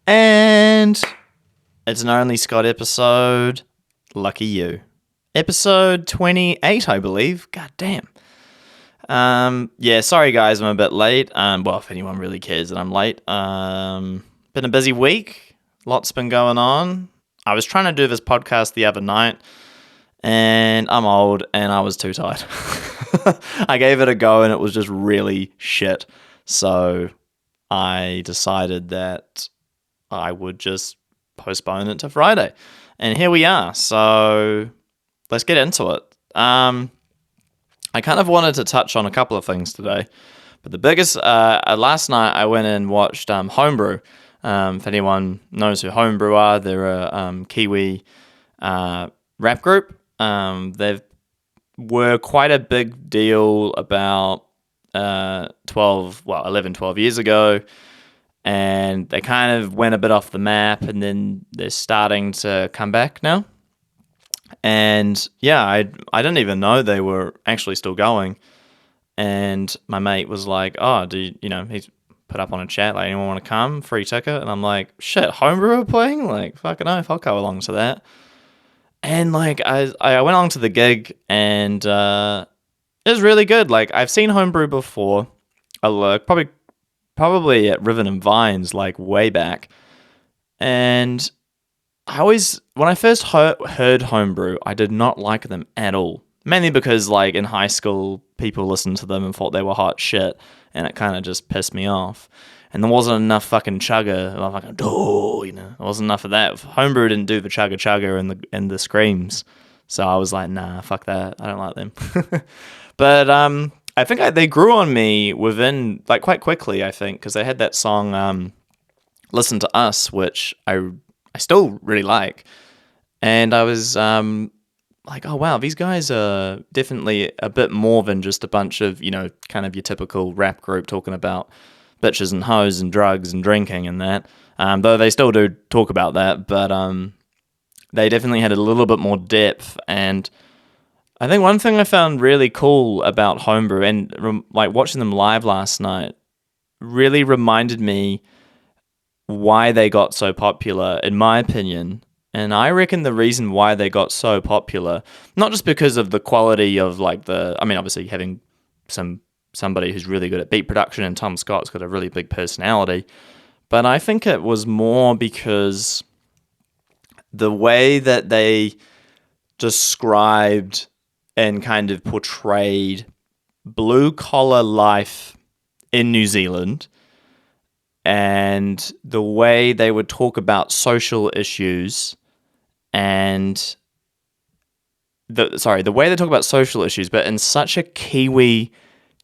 And it's an Only Scott episode. Lucky you. Episode 28, I believe. God damn. Yeah, sorry guys, I'm a bit late. Well, if anyone really cares that I'm late. Been a busy week. Lots been going on. I was trying to do this podcast the other night, and I'm old, and I was too tired. I gave it a go, and it was just really shit. So I decided that I would just postpone it to Friday. And here we are. So let's get into it. I kind of wanted to touch on a couple of things today. But the biggest, last night I went and watched Home Brew. If anyone knows who Home Brew are, they're a Kiwi rap group. They were quite a big deal about 11, 12 years ago. And they kind of went a bit off the map, and then they're starting to come back now. And yeah, I didn't even know they were actually still going. And my mate was like, "Oh, he's put up on a chat, like, anyone want to come? Free ticket." And I'm like, "Shit, Home Brew are playing? Like, fucking oath, I'll go along to that." And like, I went along to the gig, and it was really good. Like, I've seen Home Brew before. Probably at Riven and Vines, like way back. And when I first heard Home Brew, I did not like them at all. Mainly because, like, in high school, people listened to them and thought they were hot shit, and it kind of just pissed me off. And there wasn't enough fucking chugger. I'm like, there wasn't enough of that. Home Brew didn't do the chugger and the screams. So I was like, nah, fuck that. I don't like them. But I think they grew on me within, like, quite quickly, I think, because they had that song, Listen to Us, which I still really like. And I was like, oh, wow, these guys are definitely a bit more than just a bunch of, kind of your typical rap group talking about bitches and hoes and drugs and drinking and that. Though they still do talk about that, but they definitely had a little bit more depth. And I think one thing I found really cool about Home Brew, and like watching them live last night, really reminded me why they got so popular, in my opinion. And I reckon the reason why they got so popular, not just because of the quality of obviously having somebody who's really good at beat production, and Tom Scott's got a really big personality, but I think it was more because the way that they described and kind of portrayed blue-collar life in New Zealand, and the way they would talk about social issues, and the way they talk about social issues, but in such a Kiwi,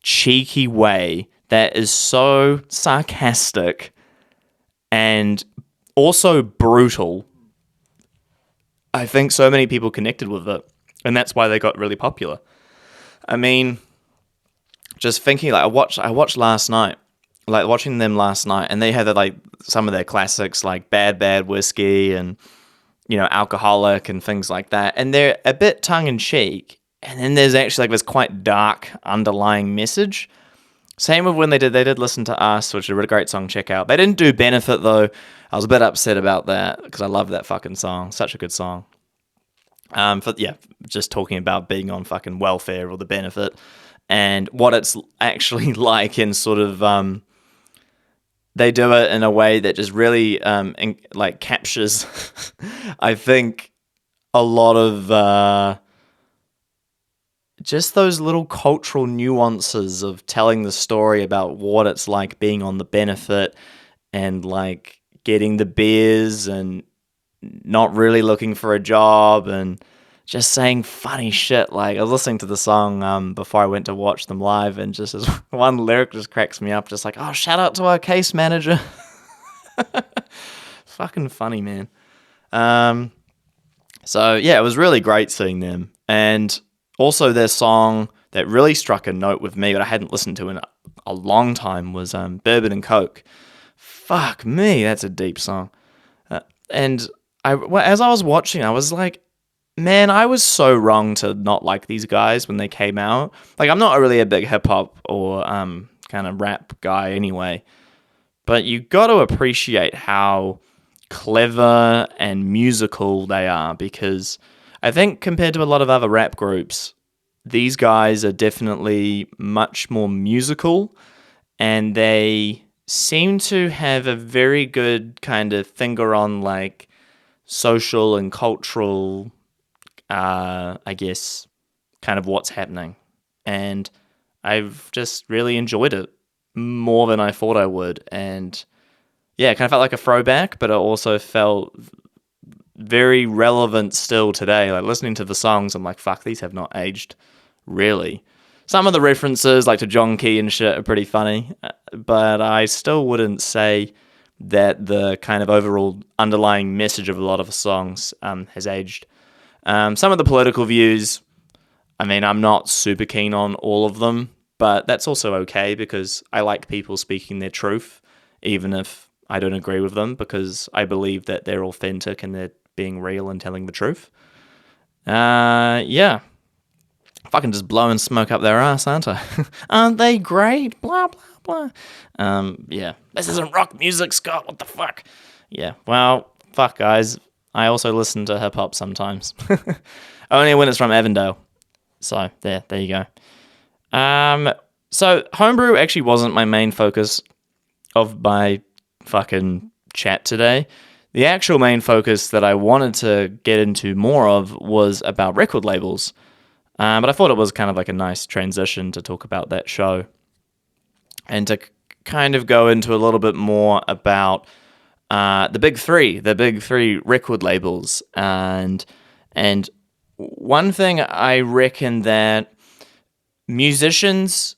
cheeky way that is so sarcastic and also brutal. I think so many people connected with it. And that's why they got really popular. I mean, just thinking, like, I watched last night, like watching them last night, and they had like some of their classics, like Bad Whiskey and, Alcoholic and things like that. And they're a bit tongue in cheek. And then there's actually like this quite dark underlying message. Same with when they did Listen to Us, which is a really great song, check out. They didn't do Benefit though. I was a bit upset about that because I love that fucking song. Such a good song. Just talking about being on fucking welfare or the benefit and what it's actually like, and sort of they do it in a way that just really captures I think a lot of just those little cultural nuances of telling the story about what it's like being on the benefit, and like getting the beers and not really looking for a job, and just saying funny shit. Like, I was listening to the song before I went to watch them live, and just as one lyric just cracks me up, just like, oh, shout out to our case manager. Fucking funny, man. So yeah, it was really great seeing them. And also their song that really struck a note with me, but I hadn't listened to in a long time, was Bourbon and Coke. Fuck me, that's a deep song. And as I was watching, I was like, man, I was so wrong to not like these guys when they came out. Like, I'm not really a big hip-hop or kind of rap guy anyway, but you got to appreciate how clever and musical they are, because I think compared to a lot of other rap groups, these guys are definitely much more musical, and they seem to have a very good kind of finger on like social and cultural, I guess, kind of what's happening. And I've just really enjoyed it more than I thought I would. And yeah, it kind of felt like a throwback, but it also felt very relevant still today. Like listening to the songs, I'm like, fuck, these have not aged really. Some of the references, like to John Key and shit, are pretty funny, but I still wouldn't say that the kind of overall underlying message of a lot of the songs has aged. Some of the political views, I mean, I'm not super keen on all of them, but that's also okay because I like people speaking their truth, even if I don't agree with them, because I believe that they're authentic and they're being real and telling the truth. Yeah. Fucking just blowing smoke up their ass, aren't I? Aren't they great? Blah, blah, blah. Yeah. This isn't rock music, Scott. What the fuck? Yeah. Well, fuck, guys. I also listen to hip hop sometimes. Only when it's from Avondale. So, there you go. So, Homebrew actually wasn't my main focus of my fucking chat today. The actual main focus that I wanted to get into more of was about record labels. But I thought it was kind of like a nice transition to talk about that show and to kind of go into a little bit more about the big three record labels. And one thing I reckon that musicians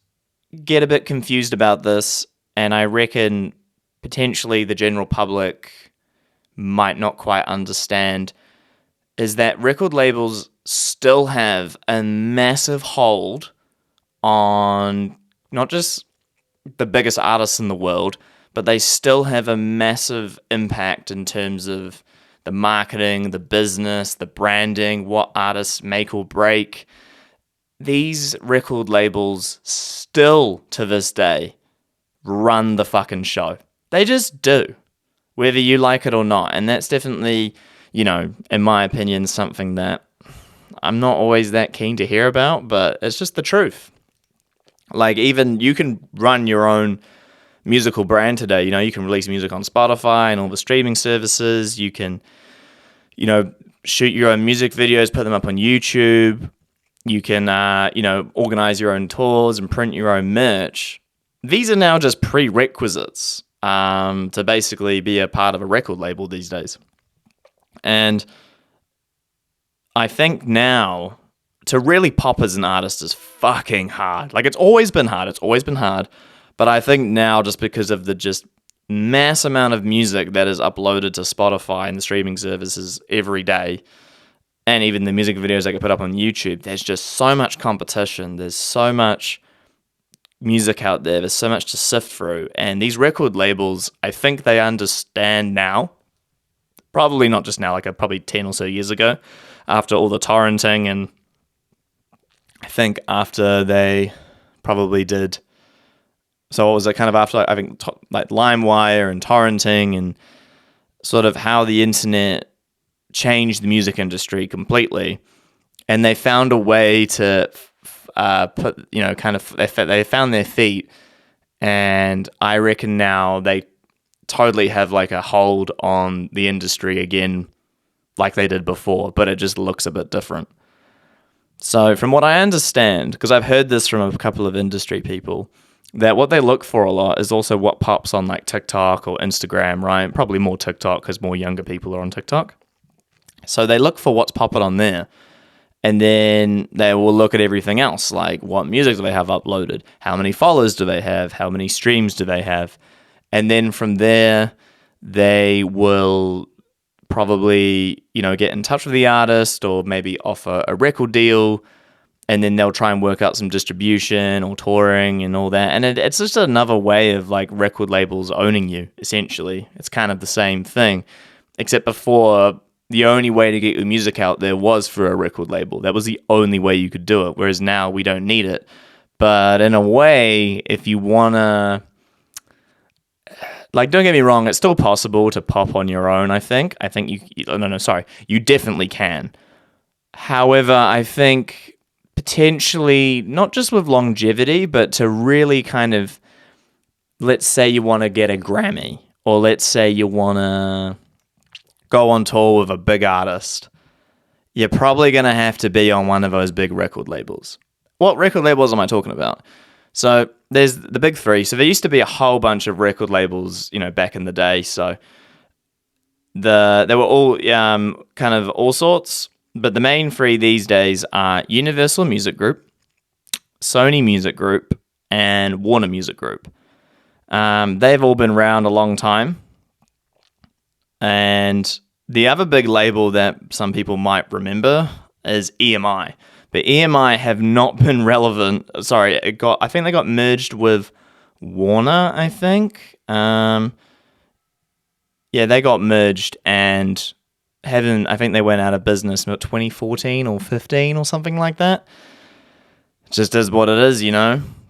get a bit confused about this, and I reckon potentially the general public might not quite understand, is that record labels still have a massive hold on not just the biggest artists in the world, but they still have a massive impact in terms of the marketing, the business, the branding, what artists make or break. These record labels still, to this day, run the fucking show. They just do, whether you like it or not. And that's definitely, in my opinion, something that I'm not always that keen to hear about, but it's just the truth. Like, even you can run your own musical brand today. You can release music on Spotify and all the streaming services. You can, shoot your own music videos, put them up on YouTube. You can, organize your own tours and print your own merch. These are now just prerequisites to basically be a part of a record label these days. And I think now to really pop as an artist is fucking hard. Like, it's always been hard. But I think now, just because of the just mass amount of music that is uploaded to Spotify and the streaming services every day, and even the music videos I can put up on YouTube, there's just so much competition. There's so much music out there. There's so much to sift through. And these record labels, I think they understand now. Probably not just now, like probably 10 or so years ago, after all the torrenting. And I think after they probably did... So what was it kind of after, I think, like LimeWire and torrenting and sort of how the internet changed the music industry completely. And they found a way to put, they found their feet. And I reckon now they totally have like a hold on the industry again, like they did before, but it just looks a bit different. So from what I understand, because I've heard this from a couple of industry people, that what they look for a lot is also what pops on like TikTok or Instagram, right? Probably more TikTok because more younger people are on TikTok. So they look for what's popping on there. And then they will look at everything else, like what music do they have uploaded? How many followers do they have? How many streams do they have? And then from there, they will probably, get in touch with the artist or maybe offer a record deal. And then they'll try and work out some distribution or touring and all that. And it's just another way of like record labels owning you, essentially. It's kind of the same thing. Except before, the only way to get your music out there was through a record label. That was the only way you could do it. Whereas now we don't need it. But in a way, if you want to Like, don't get me wrong, it's still possible to pop on your own, I think. No, sorry. You definitely can. However, I think potentially, not just with longevity, but to really kind of, let's say you want to get a Grammy, or let's say you want to go on tour with a big artist, you're probably going to have to be on one of those big record labels. What record labels am I talking about? So there's the big three. So there used to be a whole bunch of record labels, back in the day. So they were all kind of all sorts. But the main three these days are Universal Music Group, Sony Music Group, and Warner Music Group. They've all been around a long time. And the other big label that some people might remember is EMI. But EMI have not been relevant. Sorry, I think they got merged with Warner, I think. They got merged and I think they went out of business about 2014 or 15 or something like that. It just is what it is,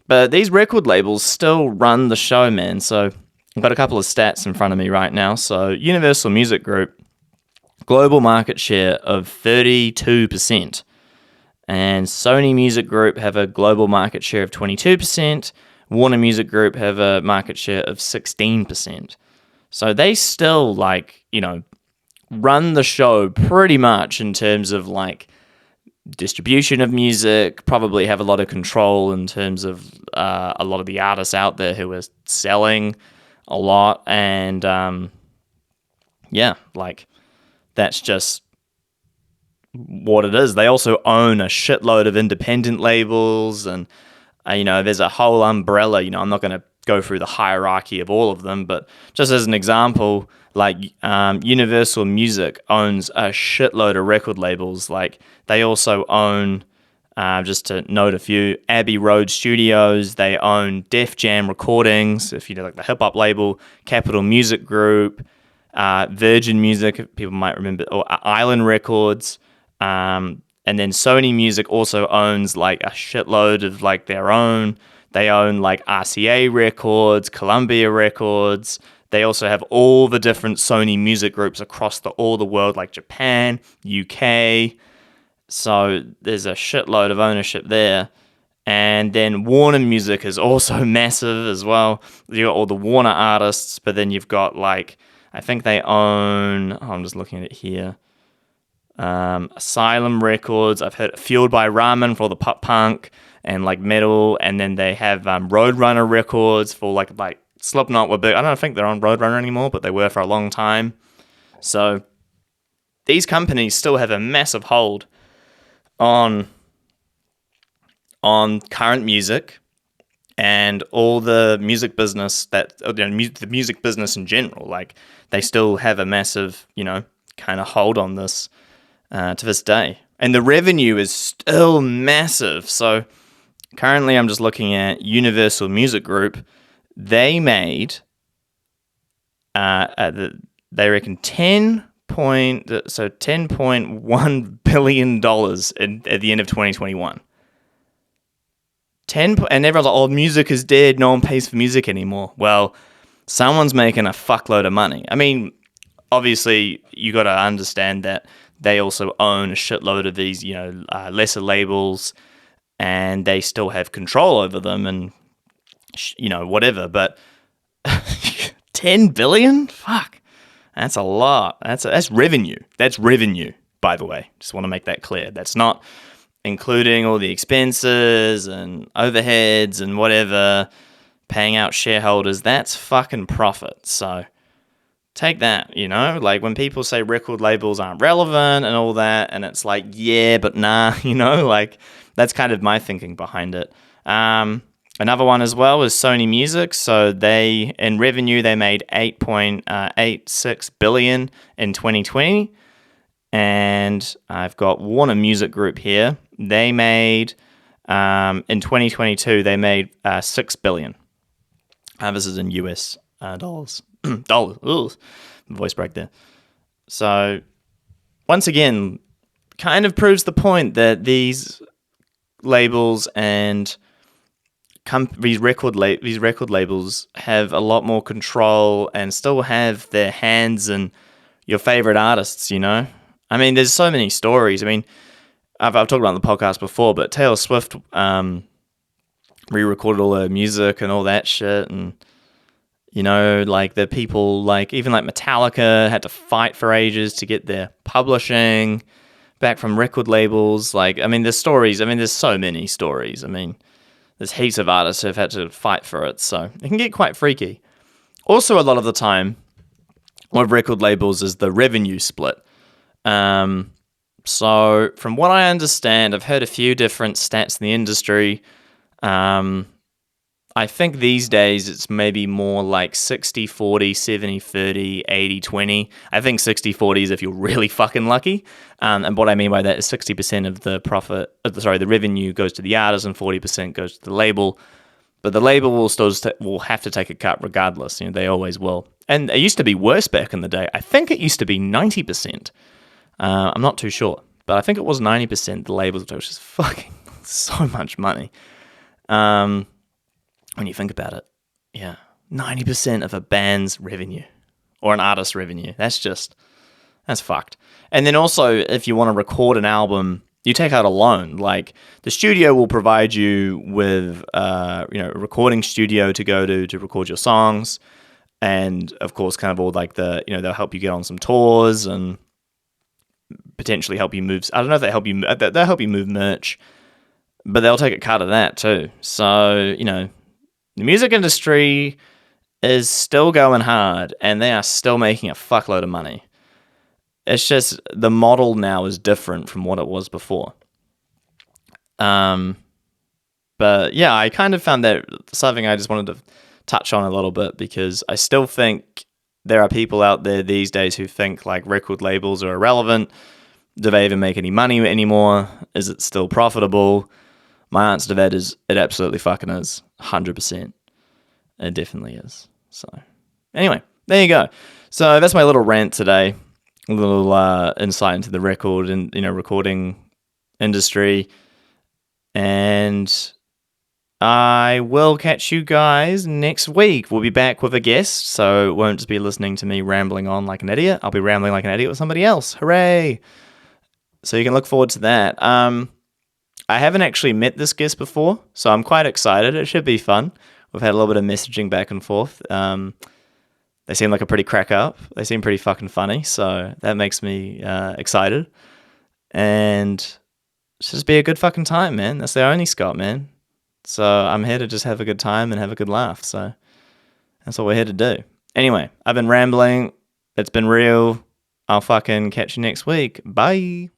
But these record labels still run the show, man. So I've got a couple of stats in front of me right now. So Universal Music Group, global market share of 32%. And Sony Music Group have a global market share of 22%. Warner Music Group have a market share of 16%. So they still, run the show pretty much in terms of, distribution of music, probably have a lot of control in terms of a lot of the artists out there who are selling a lot. And, that's just what it is. They also own a shitload of independent labels, and there's a whole umbrella. I'm not going to go through the hierarchy of all of them, but just as an example, Universal Music owns a shitload of record labels. They also own, just to note a few, Abbey Road Studios. They own Def Jam Recordings, if you know, the hip hop label, Capitol Music Group, Virgin Music, people might remember, or Island Records. And then Sony Music also owns a shitload of their own. They own RCA Records, Columbia Records. They also have all the different Sony music groups across all the world, like Japan, UK. So there's a shitload of ownership there. And then Warner Music is also massive as well. You've got all the Warner artists, but then you've got I think they own, I'm just looking at it here, Asylum Records. I've heard Fueled by Ramen for all the pop punk and metal, and then they have Roadrunner Records for Slipknot were big. I don't think they're on Roadrunner anymore, but they were for a long time. So these companies still have a massive hold on current music and all the music business the music business in general. They still have a massive, kind of hold on this to this day. And the revenue is still massive. So currently I'm just looking at Universal Music Group. They made, they reckon $10.1 billion at the end of 2021. And everyone's like, oh, music is dead. No one pays for music anymore. Well, someone's making a fuckload of money. I mean, obviously, you got to understand that they also own a shitload of these, lesser labels, and they still have control over them and, whatever. But 10 billion? Fuck. That's a lot. That's revenue. That's revenue, by the way. Just want to make that clear. That's not including all the expenses and overheads and whatever, paying out shareholders. That's fucking profit. So take that, when people say record labels aren't relevant and all that, and it's yeah, but nah, that's kind of my thinking behind it. Another one as well is Sony Music. So in revenue, they made $8.86 billion in 2020. And I've got Warner Music Group here. They made, in 2022, they made $6 billion. This is in US dollars. Dollars. Ugh. Voice break there. So, once again, kind of proves the point that these labels and these record labels have a lot more control and still have their hands in your favorite artists. I mean, there's so many stories. I mean, I've talked about it on the podcast before, but Taylor Swift re-recorded all her music and all that shit, and like the people, like even like Metallica had to fight for ages to get their publishing back from record labels. Like, I mean, there's stories. I mean, there's so many stories. I mean, there's heaps of artists who have had to fight for it, so it can get quite freaky. Also, a lot of the time, with record labels is the revenue split. So from what I understand, I've heard a few different stats in the industry. I think these days it's maybe more like 60-40, 70-30, 80-20. I think 60-40 is if you're really fucking lucky. And what I mean by that is 60% of the the revenue goes to the artist and 40% goes to the label. But the label will have to take a cut regardless. They always will. And it used to be worse back in the day. I think it used to be 90%. I'm not too sure, but I think it was 90% the labels, which is fucking so much money. When you think about it, yeah, 90% of a band's revenue or an artist's revenue. That's fucked. And then also, if you want to record an album, you take out a loan. Like, the studio will provide you with, a recording studio to go to record your songs. And of course, kind of all like they'll help you get on some tours and potentially help you move. I don't know if they'll help you move merch, but they'll take a cut of that too. So, the music industry is still going hard and they are still making a fuckload of money. It's just the model now is different from what it was before. But yeah, I kind of found that something I just wanted to touch on a little bit, because I still think there are people out there these days who think like record labels are irrelevant. Do they even make any money anymore? Is it still profitable? My answer to that is it absolutely fucking is. 100%. It definitely is. So anyway, there you go. So that's my little rant today. A little insight into the record and recording industry. And I will catch you guys next week. We'll be back with a guest, so it won't just be listening to me rambling on like an idiot. I'll be rambling like an idiot with somebody else. Hooray! So you can look forward to that. I haven't actually met this guest before, so I'm quite excited. It should be fun. We've had a little bit of messaging back and forth. They seem like a pretty crack up. They seem pretty fucking funny, so that makes me excited. And it's just be a good fucking time, man. That's the only Scott, man. So I'm here to just have a good time and have a good laugh. So that's what we're here to do. Anyway, I've been rambling. It's been real. I'll fucking catch you next week. Bye.